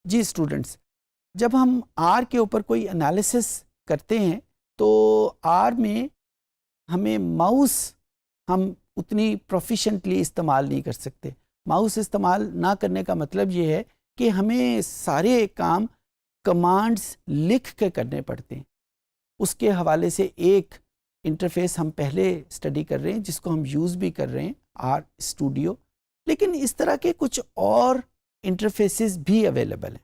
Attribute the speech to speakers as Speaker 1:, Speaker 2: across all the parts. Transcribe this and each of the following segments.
Speaker 1: جی students, جب ہم are کے اوپر کوئی انالیسس کرتے ہیں تو آر میں ہمیں ماؤس ہم اتنی پروفیشنٹلی استعمال نہیں کر سکتے. ماؤس استعمال نہ کرنے کا مطلب یہ ہے کہ ہمیں سارے کام کمانڈز لکھ کے کرنے پڑتے ہیں. اس کے حوالے سے ایک انٹرفیس ہم پہلے اسٹڈی کر رہے ہیں جس کو ہم یوز بھی کر رہے ہیں، آر اسٹوڈیو. لیکن اس طرح کے کچھ اور انٹرفیسز بھی اویلیبل ہیں.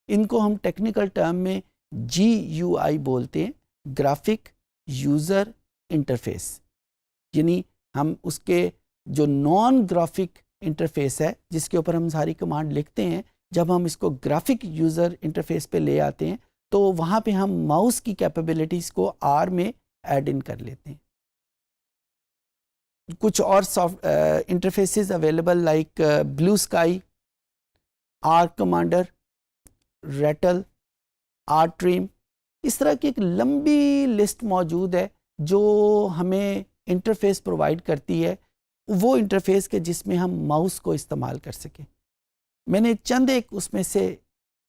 Speaker 1: ان کو ہم ٹیکنیکل ٹرم میں جی یو آئی بولتے ہیں، گرافک یوزر انٹرفیس. یعنی ہم اس کے جو نان گرافک انٹرفیس ہے جس کے اوپر ہم ساری کمانڈ لکھتے ہیں، جب ہم اس کو گرافک یوزر انٹرفیس پہ لے آتے ہیں تو وہاں پہ ہم ماؤس کی کیپیبلٹیز کو آر میں ایڈ ان کر لیتے ہیں. کچھ اور interfaces available like Blue Sky, or Commander, Rattle, or Trim. اس طرح کی ایک لمبی لسٹ موجود ہے جو ہمیں انٹرفیس پرووائڈ کرتی ہے، وہ انٹرفیس کے جس میں ہم ماؤس کو استعمال کر سکیں. میں نے چند ایک اس میں سے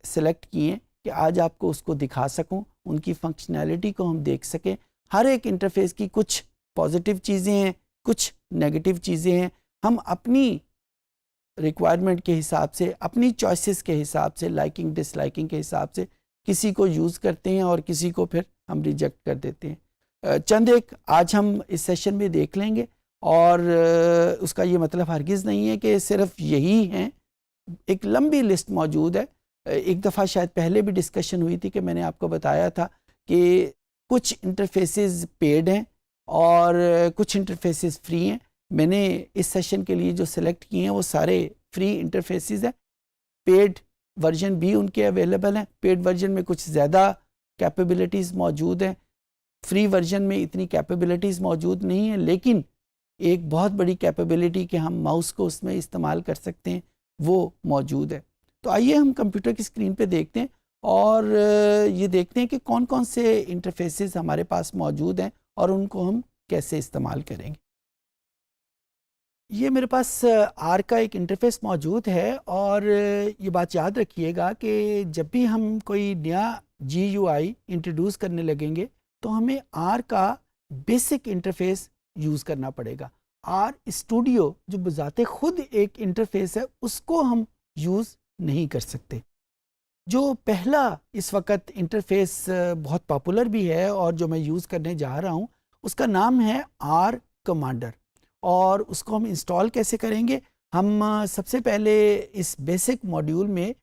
Speaker 1: سلیکٹ کیے ہیں کہ آج آپ کو اس کو دکھا سکوں، ان کی فنکشنالٹی کو ہم دیکھ سکیں. ہر ایک انٹرفیس کی کچھ پازیٹیو چیزیں ہیں، کچھ نیگیٹو چیزیں ہیں. ہم اپنی ریکوائرمنٹ کے حساب سے، اپنی چوائسیز کے حساب سے، لائکنگ ڈس لائکنگ کے حساب سے کسی کو یوز کرتے ہیں اور کسی کو پھر ہم ریجیکٹ کر دیتے ہیں. چند ایک آج ہم اس سیشن میں دیکھ لیں گے، اور اس کا یہ مطلب ہرگز نہیں ہے کہ صرف یہی ہیں. ایک لمبی لسٹ موجود ہے. ایک دفعہ شاید پہلے بھی ڈسکشن ہوئی تھی کہ میں نے آپ کو بتایا تھا کہ کچھ انٹرفیسز پیڈ ہیں اور کچھ انٹرفیسز فری ہیں. میں نے اس سیشن کے لیے جو سلیکٹ کیے ہیں وہ سارے فری انٹرفیسز ہیں. پیڈ ورژن بھی ان کے اویلیبل ہیں. پیڈ ورژن میں کچھ زیادہ کیپیبلٹیز موجود ہیں، فری ورژن میں اتنی کیپیبلٹیز موجود نہیں ہیں، لیکن ایک بہت بڑی کیپیبلٹی کہ ہم ماؤس کو اس میں استعمال کر سکتے ہیں وہ موجود ہے. تو آئیے ہم کمپیوٹر کی اسکرین پہ دیکھتے ہیں اور یہ دیکھتے ہیں کہ کون کون سے انٹرفیسز ہمارے پاس موجود ہیں اور ان کو ہم کیسے استعمال کریں گے. یہ میرے پاس آر کا ایک انٹرفیس موجود ہے، اور یہ بات یاد رکھیے گا کہ جب بھی ہم کوئی نیا جی یو آئی انٹروڈیوس کرنے لگیں گے تو ہمیں آر کا بیسک انٹرفیس یوز کرنا پڑے گا. آر اسٹوڈیو جو بذات خود ایک انٹرفیس ہے اس کو ہم یوز نہیں کر سکتے. جو پہلا اس وقت انٹرفیس بہت پاپولر بھی ہے اور جو میں یوز کرنے جا رہا ہوں اس کا نام ہے آر کمانڈر. اور اس کو ہم انسٹال کیسے کریں گے؟ ہم سب سے پہلے اس بیسک ماڈیول میں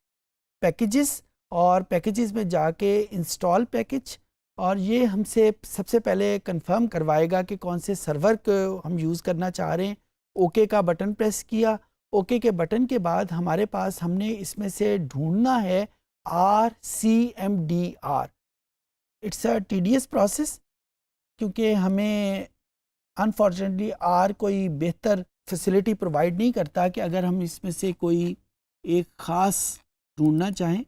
Speaker 1: پیکیجز، اور پیکیجز میں جا کے انسٹال پیکیج، اور یہ ہم سے سب سے پہلے کنفرم کروائے گا کہ کون سے سرور کو ہم یوز کرنا چاہ رہے ہیں. اوکے کا بٹن پریس کیا. اوکے کے بٹن کے بعد ہمارے پاس ہم نے اس میں سے ڈھونڈنا ہے RCMDR. It's a tedious process کیونکہ ہمیں انفارچونیٹلی آر کوئی بہتر فیسلٹی پرووائڈ نہیں کرتا کہ اگر ہم اس میں سے کوئی ایک خاص ڈھونڈنا چاہیں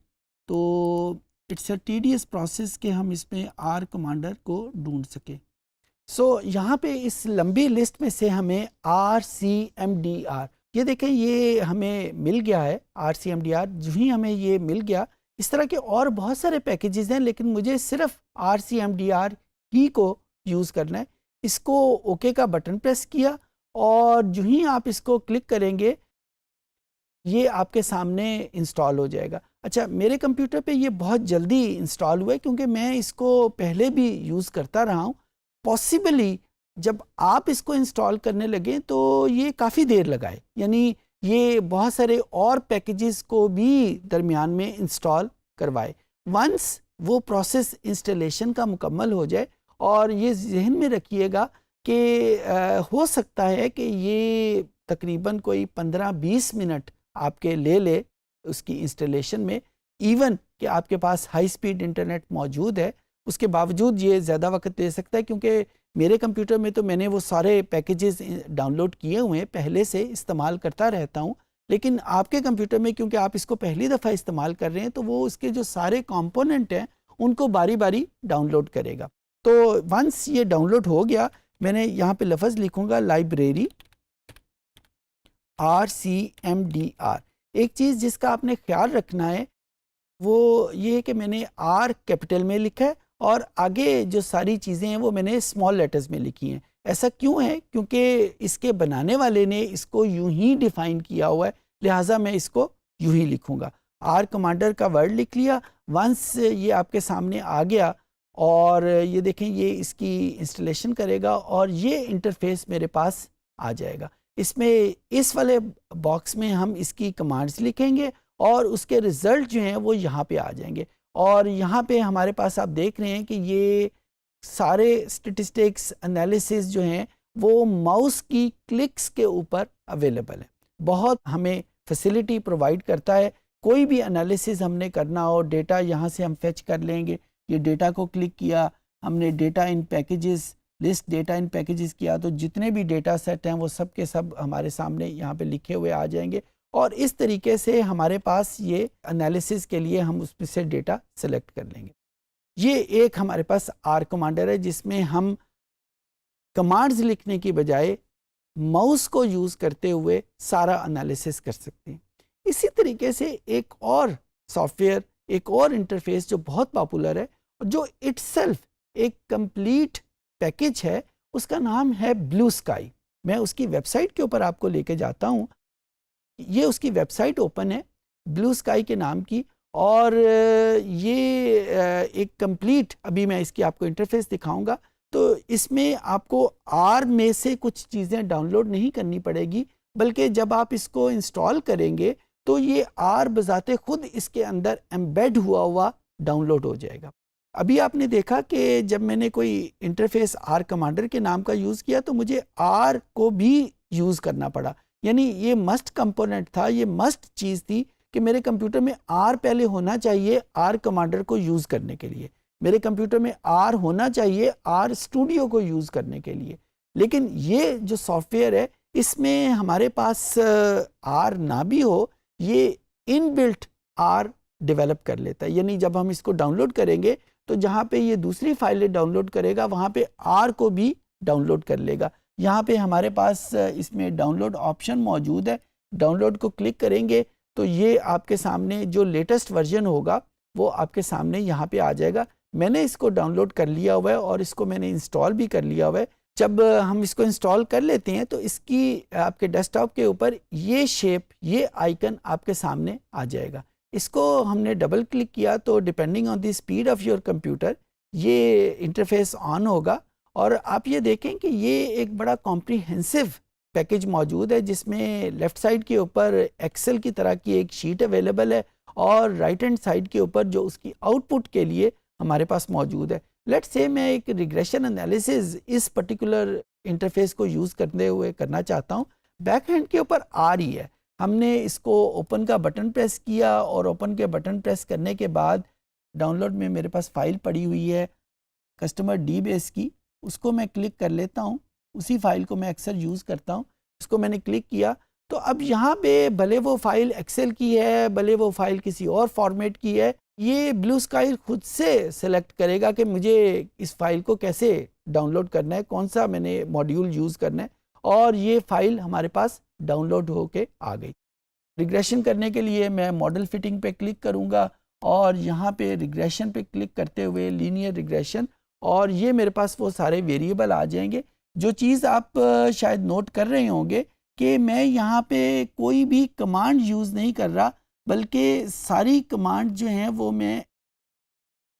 Speaker 1: تو اٹس اے ٹیڈیس پروسیس کہ ہم اس میں آر کمانڈر کو ڈھونڈ سکیں. سو یہاں پہ اس لمبی لسٹ میں سے ہمیں RCMDR، یہ دیکھیں یہ ہمیں مل گیا ہے. RCMDR جو ہی ہمیں یہ مل گیا، اس طرح کے اور بہت سارے پیکیجز ہیں لیکن مجھے صرف RCMDR ہی کو یوز کرنا ہے. اس کو اوکے کا بٹن پریس کیا اور جو ہی آپ اس کو کلک کریں گے یہ آپ کے سامنے انسٹال ہو جائے گا. اچھا، میرے کمپیوٹر پہ یہ بہت جلدی انسٹال ہوا ہے کیونکہ میں اس کو پہلے بھی یوز کرتا رہا ہوں. پاسبلی جب آپ اس کو انسٹال کرنے لگیں تو یہ کافی دیر لگائے، یعنی یہ بہت سارے اور پیکیجز کو بھی درمیان میں انسٹال کروائے. ونس وہ پروسیس انسٹالیشن کا مکمل ہو جائے، اور یہ ذہن میں رکھیے گا کہ ہو سکتا ہے کہ یہ تقریباً کوئی 15-20 منٹ آپ کے لے لے اس کی انسٹالیشن میں. ایون کہ آپ کے پاس ہائی سپیڈ انٹرنیٹ موجود ہے اس کے باوجود یہ زیادہ وقت لے سکتا ہے، کیونکہ میرے کمپیوٹر میں تو میں نے وہ سارے پیکیجز ڈاؤن لوڈ کیے ہوئے ہیں، پہلے سے استعمال کرتا رہتا ہوں. لیکن آپ کے کمپیوٹر میں کیونکہ آپ اس کو پہلی دفعہ استعمال کر رہے ہیں تو وہ اس کے جو سارے کمپوننٹ ہیں ان کو باری باری ڈاؤن لوڈ کرے گا. تو ونس یہ ڈاؤن لوڈ ہو گیا، میں نے یہاں پہ لفظ لکھوں گا لائبریری RCMDR. ایک چیز جس کا آپ نے خیال رکھنا ہے وہ یہ ہے کہ میں نے آر کیپٹل میں لکھا ہے اور آگے جو ساری چیزیں ہیں وہ میں نے اسمال لیٹرز میں لکھی ہیں. ایسا کیوں ہے؟ کیونکہ اس کے بنانے والے نے اس کو یوں ہی ڈیفائن کیا ہوا ہے، لہٰذا میں اس کو یوں ہی لکھوں گا. آر کمانڈر کا ورڈ لکھ لیا. ونس یہ آپ کے سامنے آ گیا اور یہ دیکھیں یہ اس کی انسٹالیشن کرے گا اور یہ انٹرفیس میرے پاس آ جائے گا. اس میں اس والے باکس میں ہم اس کی کمانڈز لکھیں گے اور اس کے رزلٹ جو ہیں وہ یہاں پہ آ جائیں گے. اور یہاں پہ ہمارے پاس آپ دیکھ رہے ہیں کہ یہ سارے اسٹیٹسٹکس انالیسز جو ہیں وہ ماؤس کی کلکس کے اوپر اویلیبل ہیں. بہت ہمیں فیسلٹی پرووائڈ کرتا ہے. کوئی بھی انالیسز ہم نے کرنا ہو، ڈیٹا یہاں سے ہم فیچ کر لیں گے. یہ ڈیٹا کو کلک کیا، ہم نے data in packages list data in packages کیا تو جتنے بھی ڈیٹا سیٹ ہیں وہ سب کے سب ہمارے سامنے یہاں پہ لکھے ہوئے آ جائیں گے. اور اس طریقے سے ہمارے پاس یہ انالیسز کے لیے ہم اس میں سے ڈیٹا سلیکٹ کر لیں گے. یہ ایک ہمارے پاس آر کمانڈر ہے جس میں ہم کمانڈز لکھنے کی بجائے ماؤس کو یوز کرتے ہوئے سارا انالیسز کر سکتے ہیں. اسی طریقے سے ایک اور سافٹ ویئر، ایک اور انٹرفیس جو بہت پاپولر ہے، جو اٹ سیلف ایک کمپلیٹ پیکج ہے، اس کا نام ہے بلو اسکائی. میں اس کی ویب سائٹ کے اوپر آپ کو لے کے جاتا ہوں. یہ اس کی ویب سائٹ اوپن ہے بلو اسکائی کے نام کی، اور یہ ایک کمپلیٹ، ابھی میں اس کی آپ کو انٹرفیس دکھاؤں گا. تو اس میں آپ کو آر میں سے کچھ چیزیں ڈاؤن لوڈ نہیں کرنی پڑے گی، بلکہ جب آپ اس کو انسٹال کریں گے تو یہ آر بذات خود اس کے اندر ایمبیڈ ہوا ڈاؤن لوڈ ہو جائے گا. ابھی آپ نے دیکھا کہ جب میں نے کوئی انٹرفیس آر کمانڈر کے نام کا یوز کیا تو مجھے آر کو بھی یوز کرنا پڑا. یعنی یہ مسٹ کمپوننٹ تھا، یہ مسٹ چیز تھی کہ میرے کمپیوٹر میں آر پہلے ہونا چاہیے آر کمانڈر کو یوز کرنے کے لیے. میرے کمپیوٹر میں آر ہونا چاہیے آر اسٹوڈیو کو یوز کرنے کے لیے. لیکن یہ جو سافٹ ویئر ہے اس میں ہمارے پاس آر نہ بھی ہو، یہ ان بلٹ آر ڈیولپ کر لیتا ہے. یعنی جب ہم اس کو ڈاؤن لوڈ کریں گے تو جہاں پہ یہ دوسری فائلیں ڈاؤن لوڈ کرے گا وہاں پہ آر کو بھی ڈاؤن لوڈ کر لے گا. یہاں پہ ہمارے پاس اس میں ڈاؤن لوڈ آپشن موجود ہے. ڈاؤن لوڈ کو کلک کریں گے تو یہ آپ کے سامنے جو لیٹسٹ ورژن ہوگا وہ آپ کے سامنے یہاں پہ آ جائے گا. میں نے اس کو ڈاؤن لوڈ کر لیا ہوا ہے اور اس کو میں نے انسٹال بھی کر لیا ہوا ہے. جب ہم اس کو انسٹال کر لیتے ہیں تو اس کی آپ کے ڈیسک ٹاپ کے اوپر یہ شیپ، یہ آئیکن آپ کے سامنے آ جائے گا. اس کو ہم نے ڈبل کلک کیا تو depending on the speed of your computer یہ انٹرفیس آن ہوگا. اور آپ یہ دیکھیں کہ یہ ایک بڑا کمپریہنسو پیکج موجود ہے جس میں لیفٹ سائڈ کے اوپر ایکسل کی طرح کی ایک شیٹ اویلیبل ہے اور رائٹ ہینڈ سائڈ کے اوپر جو اس کی آؤٹ پٹ کے لیے ہمارے پاس موجود ہے. لیٹس سے میں ایک ریگریشن انالیسز اس پرٹیکولر انٹرفیس کو یوز کرتے ہوئے کرنا چاہتا ہوں. بیک ہینڈ کے اوپر آ رہی ہے، ہم نے اس کو اوپن کا بٹن پریس کیا اور اوپن کے بٹن پریس کرنے کے بعد ڈاؤن لوڈ میں میرے پاس فائل پڑی ہوئی ہے کسٹمر ڈی بیس کی، اس کو میں کلک کر لیتا ہوں. اسی فائل کو میں اکثر یوز کرتا ہوں. اس کو میں نے کلک کیا تو اب یہاں پہ بھلے وہ فائل ایکسل کی ہے، بھلے وہ فائل کسی اور فارمیٹ کی ہے، یہ بلو اسکائی خود سے سلیکٹ کرے گا کہ مجھے اس فائل کو کیسے ڈاؤن لوڈ کرنا ہے، کون سا میں نے ماڈیول یوز کرنا ہے. اور یہ فائل ہمارے پاس ڈاؤن لوڈ ہو کے آ گئی. ریگریشن کرنے کے لیے میں ماڈل فٹنگ پہ کلک کروں گا اور یہاں پہ ریگریشن پہ کلک کرتے ہوئے لینئر ریگریشن، اور یہ میرے پاس وہ سارے ویریبل آ جائیں گے. جو چیز آپ شاید نوٹ کر رہے ہوں گے کہ میں یہاں پہ کوئی بھی کمانڈ یوز نہیں کر رہا، بلکہ ساری کمانڈ جو ہیں وہ میں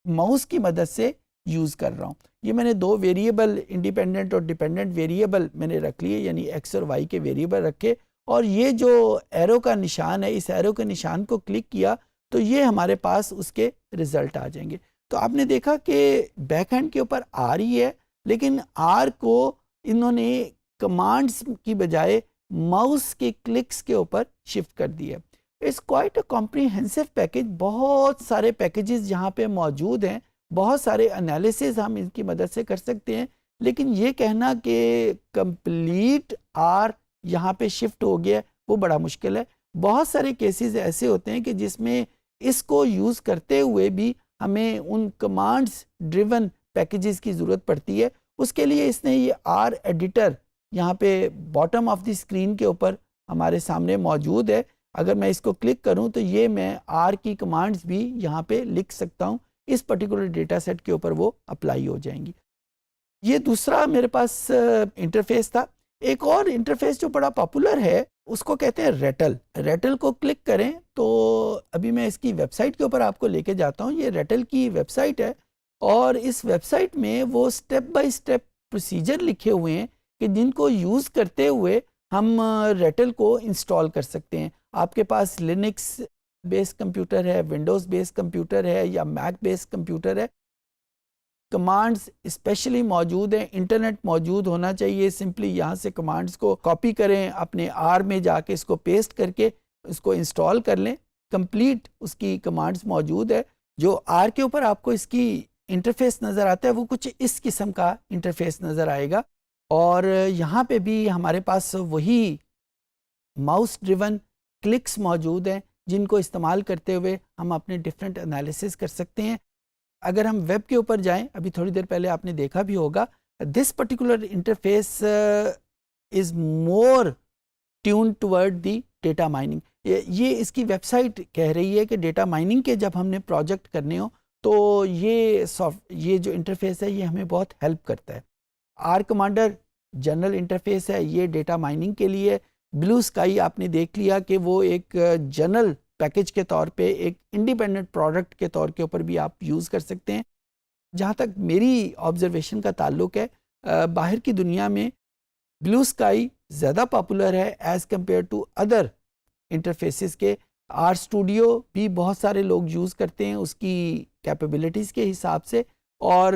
Speaker 1: ماؤس کی مدد سے یوز کر رہا ہوں. یہ میں نے دو ویریبل انڈیپینڈنٹ اور ڈیپینڈنٹ ویریبل میں نے رکھ لیے، یعنی ایکس اور وائی کے ویریبل رکھے، اور یہ جو ایرو کا نشان ہے اس ایرو کے نشان کو کلک کیا تو یہ ہمارے پاس اس کے رزلٹ آ جائیں گے. تو آپ نے دیکھا کہ بیک ہینڈ کے اوپر آ رہی ہے، لیکن آر کو انہوں نے کمانڈز کی بجائے ماؤس کے کلکس کے اوپر شفٹ کر دیا. It's quite a comprehensive package. بہت سارے پیکیجز یہاں پہ موجود ہیں، بہت سارے انالیسز ہم ان کی مدد سے کر سکتے ہیں، لیکن یہ کہنا کہ کمپلیٹ آر یہاں پہ شفٹ ہو گیا وہ بڑا مشکل ہے. بہت سارے کیسز ایسے ہوتے ہیں کہ جس میں اس کو یوز کرتے ہوئے بھی ہمیں ان کمانڈز ڈریون پیکیجز کی ضرورت پڑتی ہے. اس کے لیے اس نے یہ آر ایڈیٹر یہاں پہ باٹم آف دی اسکرین کے اوپر ہمارے سامنے موجود ہے. اگر میں اس کو کلک کروں تو یہ میں آر کی کمانڈز بھی یہاں پہ لکھ سکتا ہوں، اس پرٹیکولر ڈیٹا سیٹ کے اوپر وہ اپلائی ہو جائیں گی۔ یہ دوسرا میرے پاس انٹرفیس تھا۔ ایک اور انٹرفیس جو بڑا پاپولر ہے اس کو کہتے ہیں ریٹل۔ ریٹل کو کلک کریں تو ابھی میں اس کی ویب سائٹ کے اوپر آپ کو لے کے جاتا ہوں۔ یہ ریٹل کی ویب سائٹ ہے اور اس ویب سائٹ میں وہ سٹیپ بائی سٹیپ پروسیجر لکھے ہوئے ہیں کہ جن کو یوز کرتے ہوئے ہم ریٹل کو انسٹال کر سکتے ہیں۔ آپ کے پاس لینکس بیس کمپیوٹر ہے، ونڈوز بیس کمپیوٹر ہے یا میک بیس کمپیوٹر ہے، کمانڈز اسپیشلی موجود ہیں، انٹرنیٹ موجود ہونا چاہیے۔ سمپلی یہاں سے کمانڈز کو کاپی کریں، اپنے آر میں جا کے اس کو پیسٹ کر کے اس کو انسٹال کر لیں، کمپلیٹ اس کی کمانڈز موجود ہے۔ جو آر کے اوپر آپ کو اس کی انٹرفیس نظر آتا ہے وہ کچھ اس قسم کا انٹرفیس نظر آئے گا، اور یہاں پہ بھی ہمارے پاس وہی ماؤس ڈریون کلکس موجود ہیں جن کو استعمال کرتے ہوئے ہم اپنے ڈفرینٹ انالیسس کر سکتے ہیں۔ اگر ہم ویب کے اوپر جائیں، ابھی تھوڑی دیر پہلے آپ نے دیکھا بھی ہوگا، this particular interface is more tune toward the data mining. یہ اس کی ویب سائٹ کہہ رہی ہے کہ ڈیٹا مائننگ کے جب ہم نے پروجیکٹ کرنے ہو تو یہ جو انٹرفیس ہے یہ ہمیں بہت ہیلپ کرتا ہے۔ آر کمانڈر جنرل انٹرفیس ہے، یہ ڈیٹا مائننگ کے لیے۔ بلو اسکائی آپ نے دیکھ لیا کہ وہ ایک جنرل پیکج کے طور پہ، ایک انڈیپینڈنٹ پروڈکٹ کے طور کے اوپر بھی آپ یوز کر سکتے ہیں۔ جہاں تک میری آبزرویشن کا تعلق ہے، باہر کی دنیا میں بلو اسکائی زیادہ پاپولر ہے as compared to other interfaces کے۔ آر اسٹوڈیو بھی بہت سارے لوگ یوز کرتے ہیں اس کی کیپیبلٹیز کے حساب سے، اور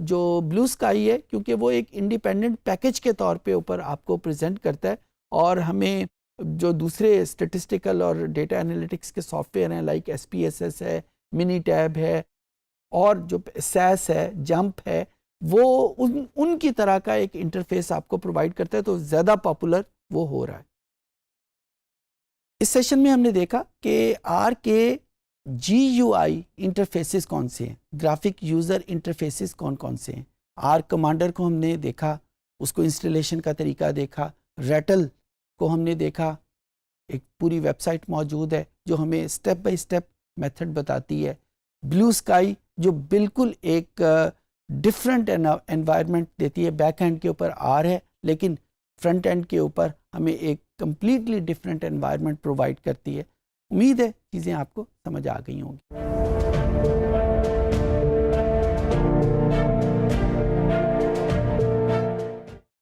Speaker 1: جو بلو اسکائی ہے کیونکہ وہ ایک انڈیپینڈنٹ پیکج کے طور پہ اوپر آپ کو پریزنٹ کرتا ہے، اور ہمیں جو دوسرے اسٹیٹسٹیکل اور ڈیٹا انالیٹکس کے سافٹ ویئر ہیں like S P S S ہے، منی ٹیب ہے، اور جو سیس ہے، جمپ ہے، وہ ان کی طرح کا ایک انٹرفیس آپ کو پرووائڈ کرتا ہے، تو زیادہ پاپولر وہ ہو رہا ہے۔ اس سیشن میں ہم نے دیکھا کہ آر کے جی یو آئی انٹرفیسز کون سے ہیں، گرافک یوزر انٹرفیسز کون کون سے ہیں۔ آر کمانڈر کو ہم نے دیکھا، اس کو انسٹالیشن کا طریقہ دیکھا۔ ریٹل کو ہم نے دیکھا، ایک پوری ویب سائٹ موجود ہے جو ہمیں اسٹیپ بائی اسٹیپ میتھڈ بتاتی ہے۔ بلو اسکائی جو بالکل ایک ڈفرینٹ انوائرمنٹ دیتی ہے، بیک اینڈ کے اوپر آر ہے لیکن فرنٹ اینڈ کے اوپر ہمیں ایک کمپلیٹلی ڈفرینٹ انوائرمنٹ پرووائڈ کرتی ہے۔ امید ہے چیزیں آپ کو سمجھ آ گئی ہوں گی۔